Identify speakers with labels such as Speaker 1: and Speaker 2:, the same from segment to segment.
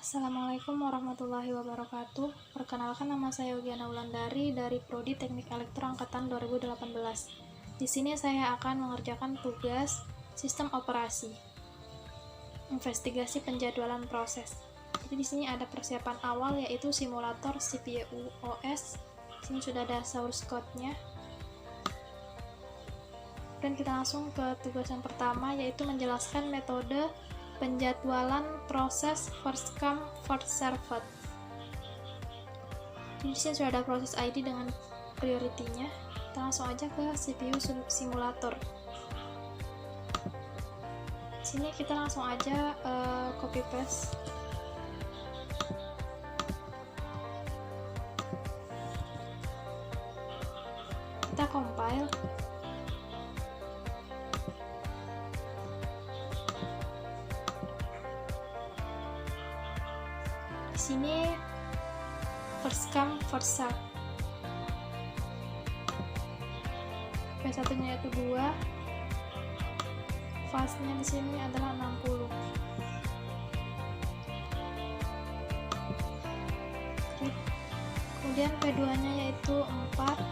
Speaker 1: Assalamualaikum warahmatullahi wabarakatuh. Perkenalkan, nama saya Yogiana Wulandari dari Prodi Teknik Elektro Angkatan 2018. Di sini saya akan mengerjakan tugas sistem operasi, investigasi penjadwalan proses. Jadi di sini ada persiapan awal, yaitu simulator CPU OS. Di sini sudah ada source code-nya. Dan kita langsung ke tugas yang pertama, yaitu menjelaskan metode penjadwalan proses first come first served. Di sini sudah ada proses ID dengan priority-nya. Kita langsung aja ke CPU simulator. Di sini kita langsung aja copy paste. Kita compile. Di sini first come first serve. P1 nya yaitu 2. Fase-nya di sini adalah 60. Kemudian P2 nya yaitu 4.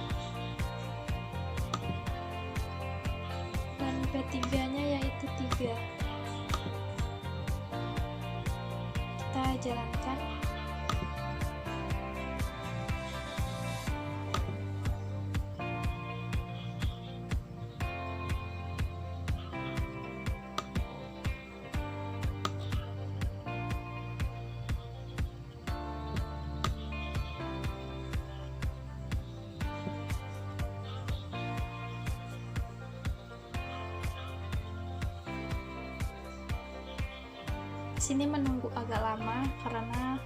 Speaker 1: Dan P3 nya yaitu 3. Kita jalankan. Di sini menunggu agak lama karena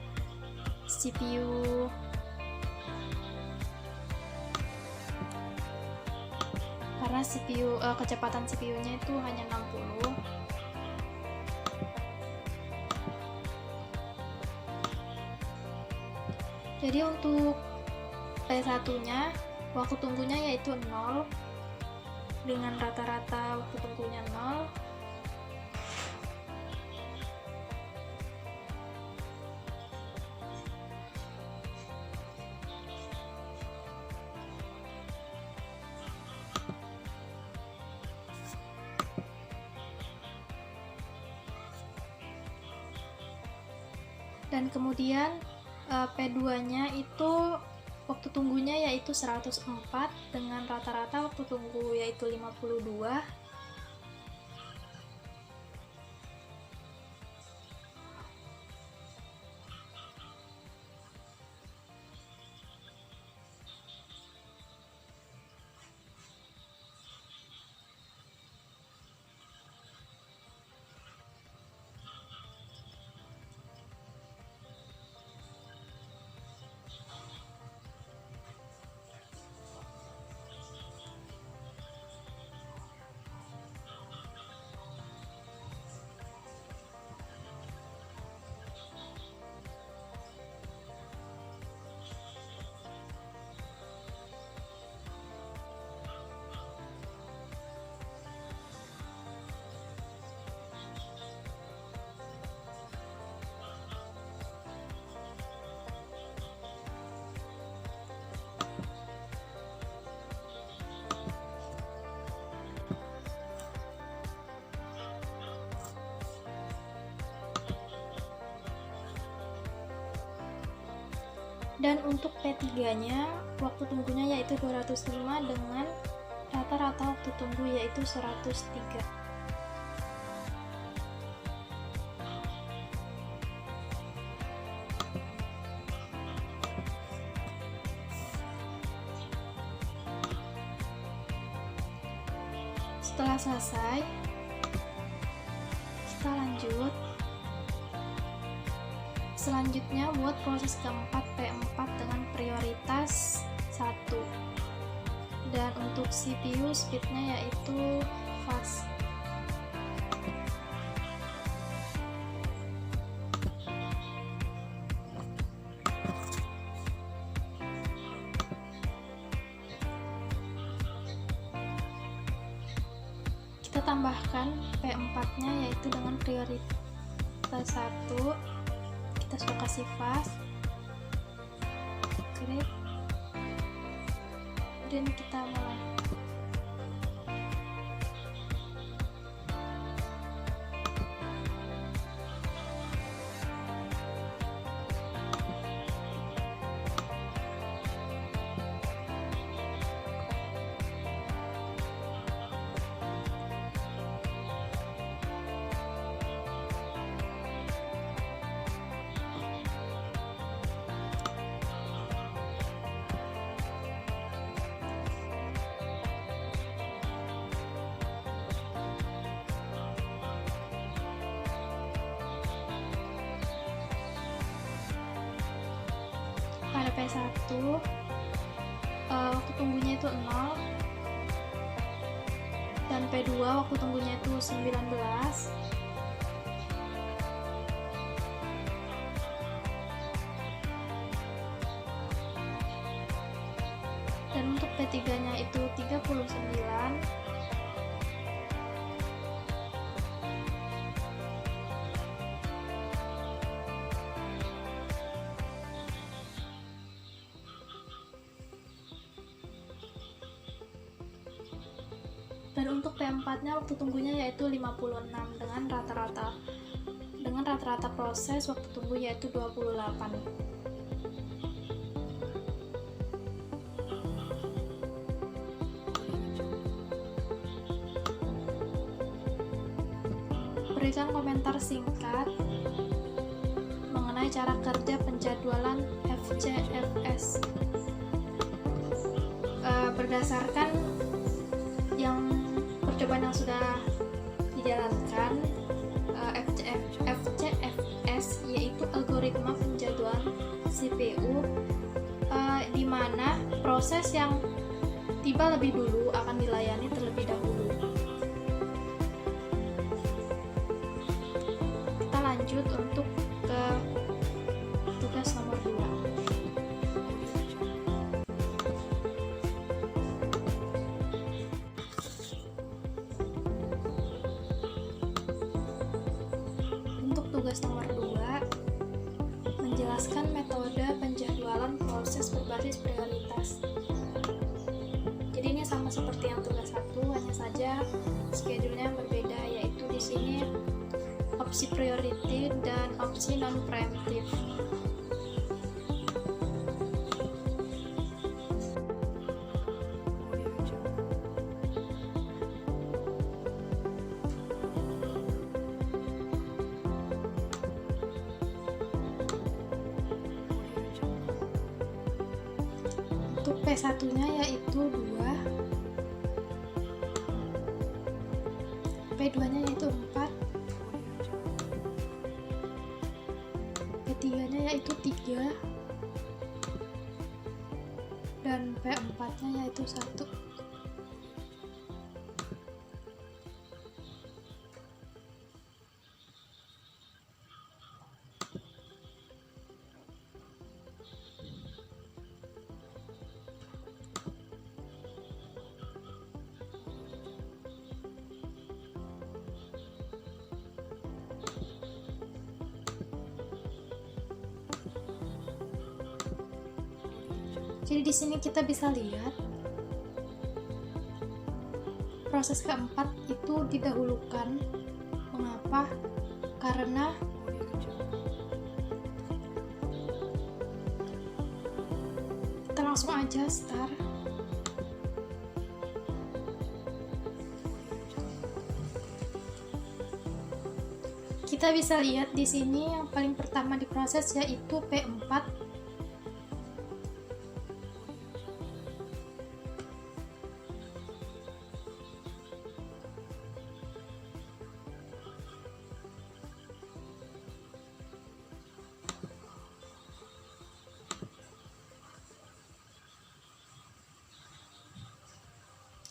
Speaker 1: kecepatan CPU-nya itu hanya 60. Jadi untuk P1-nya waktu tunggunya yaitu 0 dengan rata-rata waktu tunggunya 0. Dan kemudian P2-nya itu waktu tunggunya yaitu 104 dengan rata-rata waktu tunggu yaitu 52. Dan untuk P3-nya waktu tunggunya yaitu 205 dengan rata-rata waktu tunggu yaitu 103. Setelah selesai, kita lanjut. Selanjutnya buat proses keempat P4 dengan prioritas 1. Dan untuk CPU speednya yaitu fast. Kita tambahkan P4 nya yaitu dengan prioritas 1. kita sudah kasih fast, oke, dan kita mulai. Pada P1 waktu tunggunya itu 0, dan P2 waktu tunggunya itu 19, dan untuk P3 nya itu 39, dan untuk P4 nya waktu tunggunya yaitu 56 dengan rata-rata proses waktu tunggu yaitu 28. Berikan komentar singkat mengenai cara kerja penjadwalan FCFS berdasarkan yang percobaan yang sudah dijalankan. FCFS yaitu algoritma penjadwalan CPU, di mana proses yang tiba lebih dulu akan dilayani terlebih dahulu. Kita lanjut untuk ke tugas nomor 2. Tugas nomor 2, menjelaskan metode penjadwalan proses berbasis prioritas. Jadi ini sama seperti yang tugas 1, hanya saja schedule-nya yang berbeda, yaitu di sini opsi priority dan opsi non preemptive. Untuk P1 nya yaitu 2, P2 nya yaitu 4, P3 nya yaitu 3, dan P4 nya yaitu 1. Jadi di sini kita bisa lihat proses keempat itu didahulukan. Mengapa? Karena kita langsung aja start. Kita bisa lihat di sini yang paling pertama diproses yaitu P4.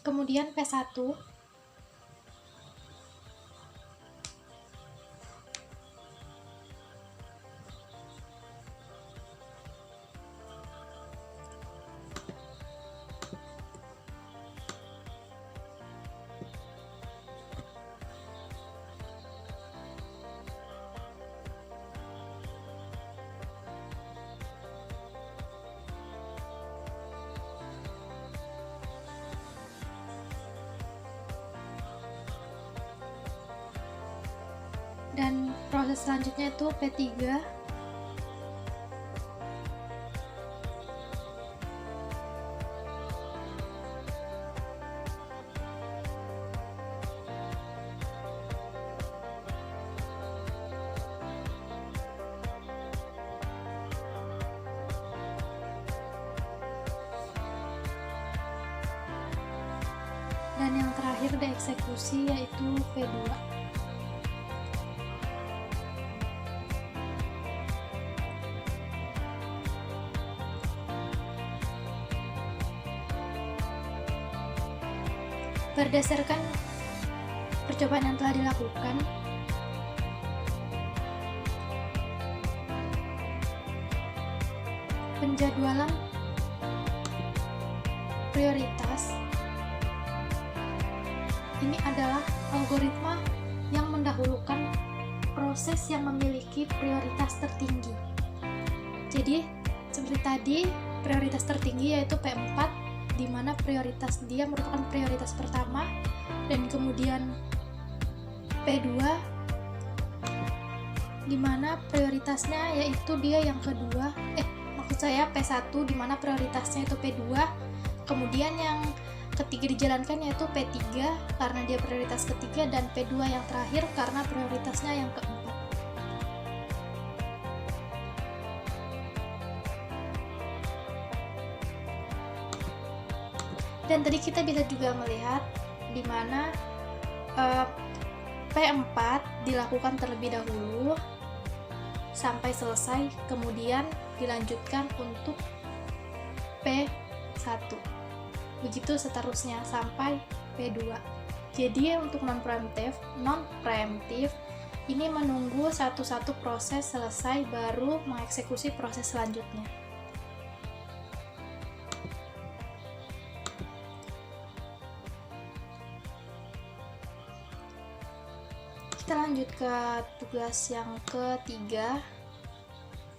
Speaker 1: Kemudian P1, Dan proses selanjutnya itu P3. Dan yang terakhir dieksekusi yaitu P2. Berdasarkan percobaan yang telah dilakukan, penjadwalan prioritas ini adalah algoritma yang mendahulukan proses yang memiliki prioritas tertinggi. Jadi, seperti tadi, prioritas tertinggi yaitu P4, di mana prioritas dia merupakan prioritas pertama, dan kemudian P2 di mana prioritasnya yaitu dia yang kedua, maksud saya P1 di mana prioritasnya itu P2, kemudian yang ketiga dijalankan yaitu P3 karena dia prioritas ketiga, dan P2 yang terakhir karena prioritasnya yang keempat. Dan tadi kita bisa juga melihat di mana P4 dilakukan terlebih dahulu sampai selesai, kemudian dilanjutkan untuk P1. Begitu seterusnya sampai P2. Jadi untuk non-preemptif ini menunggu satu-satu proses selesai baru mengeksekusi proses selanjutnya. Kita lanjut ke tugas yang ketiga,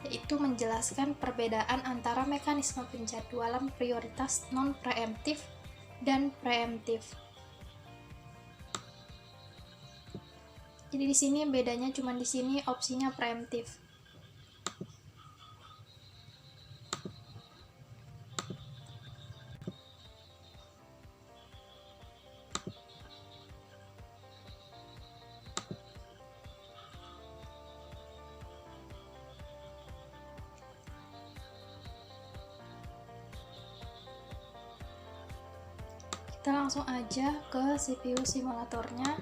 Speaker 1: yaitu menjelaskan perbedaan antara mekanisme penjadwalan prioritas non-preemptif dan preemptif. Jadi di sini bedanya cuma di sini opsinya preemptif. Kita langsung aja ke CPU simulatornya.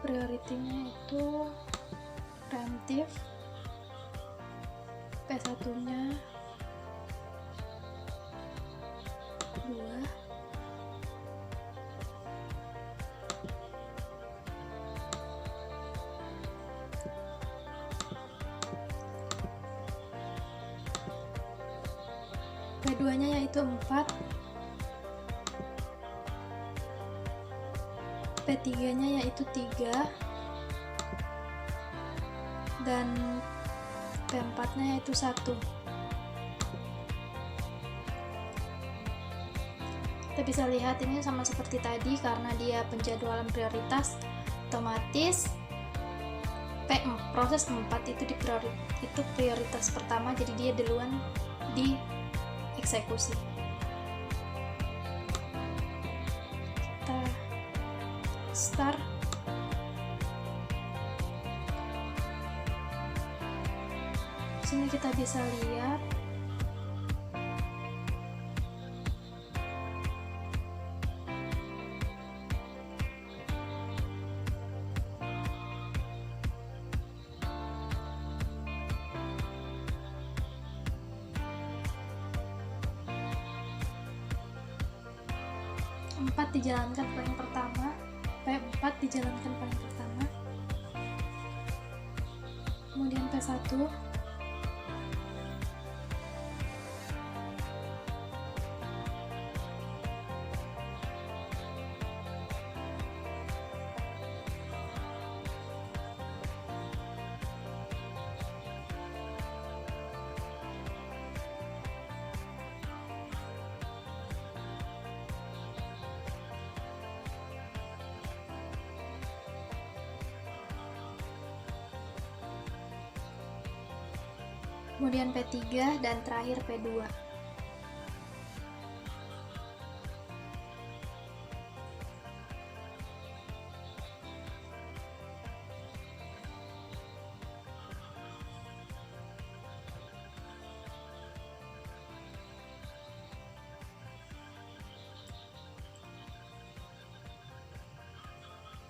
Speaker 1: Prioritinya itu preemptif, P1-nya 2, P2-nya yaitu 4, P3-nya yaitu 3, dan P4-nya yaitu 1. Kita bisa lihat ini sama seperti tadi, karena dia penjadwalan prioritas, otomatis proses 4 itu prioritas pertama, jadi dia duluan di eksekusi. Kita start. Sini kita bisa lihat P4 dijalankan paling pertama, P4 dijalankan paling pertama, kemudian P1, kemudian P3, dan terakhir P2.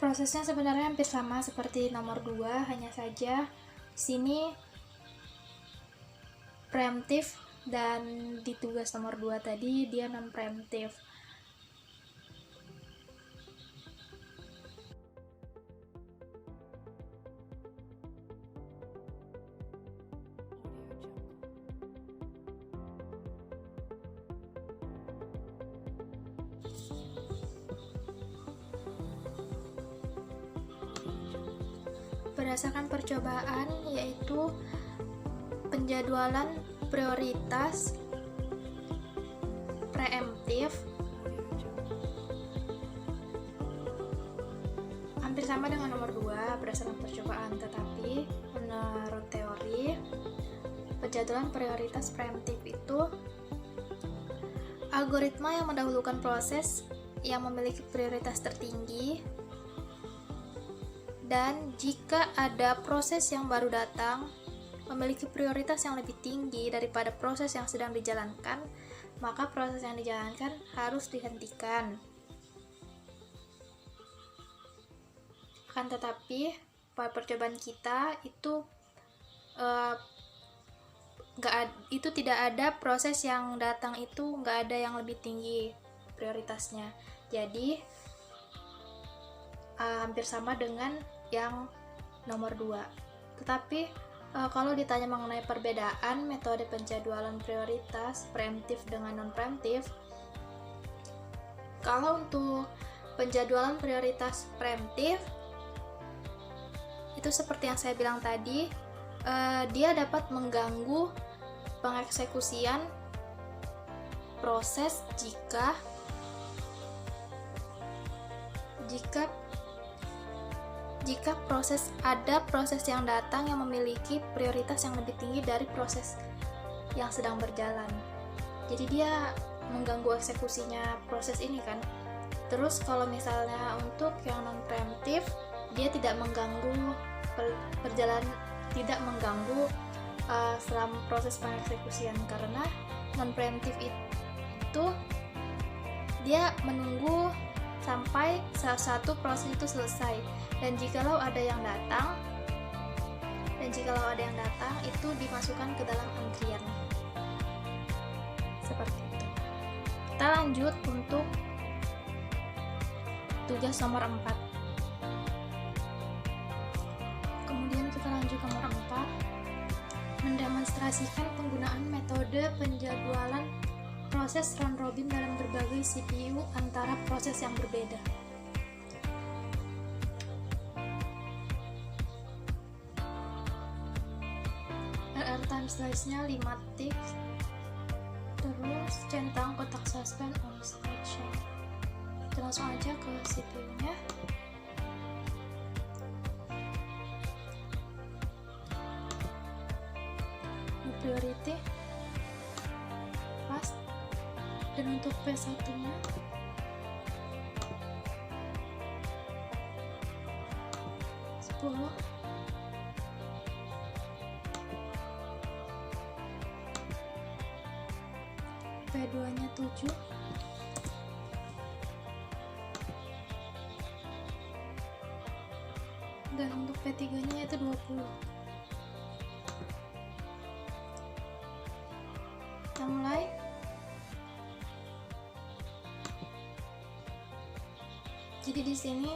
Speaker 1: Prosesnya sebenarnya hampir sama seperti nomor 2, hanya saja di sini preemptif dan di tugas nomor 2 tadi dia non preemptif. Berdasarkan percobaan, yaitu penjadwalan prioritas preemptif hampir sama dengan nomor 2 berdasarkan percobaan, tetapi menurut teori penjadwalan prioritas preemptif itu algoritma yang mendahulukan proses yang memiliki prioritas tertinggi, dan jika ada proses yang baru datang memiliki prioritas yang lebih tinggi daripada proses yang sedang dijalankan, maka proses yang dijalankan harus dihentikan. Akan tetapi pada percobaan kita itu tidak ada proses yang datang itu nggak ada yang lebih tinggi prioritasnya. Jadi hampir sama dengan yang nomor 2. Tetapi kalau ditanya mengenai perbedaan metode penjadwalan prioritas preemptif dengan non preemptif, kalau untuk penjadwalan prioritas preemptif itu seperti yang saya bilang tadi, dia dapat mengganggu pengeksekusian proses jika ada proses yang datang yang memiliki prioritas yang lebih tinggi dari proses yang sedang berjalan. Jadi dia mengganggu eksekusinya proses ini kan. Terus kalau misalnya untuk yang non preemptif, dia tidak mengganggu selama proses pengeksekusian, karena non preemptif itu dia menunggu sampai salah satu proses itu selesai, dan jikalau ada yang datang itu dimasukkan ke dalam antrian seperti itu. Kita lanjut untuk tugas nomor 4. Kemudian kita lanjut ke nomor 4, mendemonstrasikan penggunaan metode penjadwalan proses round robin dalam berbagai CPU antara proses yang berbeda. RR time slice-nya 5 tick, terus centang kotak suspend on state shell. Kita langsung aja ke CPU-nya. Priority pas, dan untuk P1 nya 10, P2 nya 7, dan untuk P3 nya itu 20. Kita mulai. Jadi di sini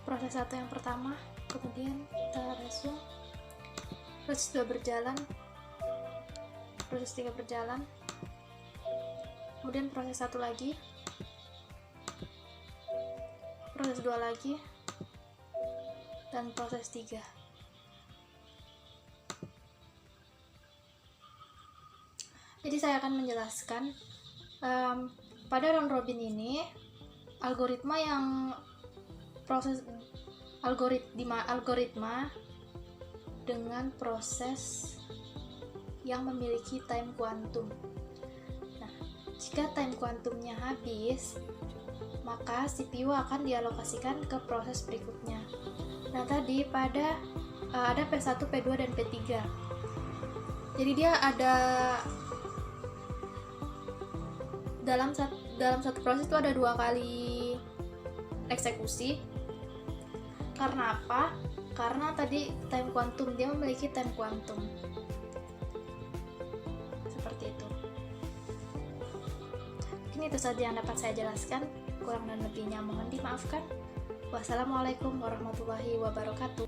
Speaker 1: proses 1 yang pertama, kemudian kita resume, proses 2 berjalan, proses 3 berjalan, kemudian proses 1 lagi, proses 2 lagi, dan proses 3. Jadi saya akan menjelaskan pada round robin ini algoritma dengan proses yang memiliki time quantum. Nah, jika time quantumnya habis, maka CPU akan dialokasikan ke proses berikutnya. Nah, tadi ada P1, P2, dan P3. Jadi dia ada dalam satu proses itu ada 2 kali eksekusi. Karena apa? Karena tadi time quantum, dia memiliki time quantum. Seperti itu. Mungkin itu saja yang dapat saya jelaskan. Kurang dan lebihnya mohon dimaafkan. Wassalamualaikum warahmatullahi wabarakatuh.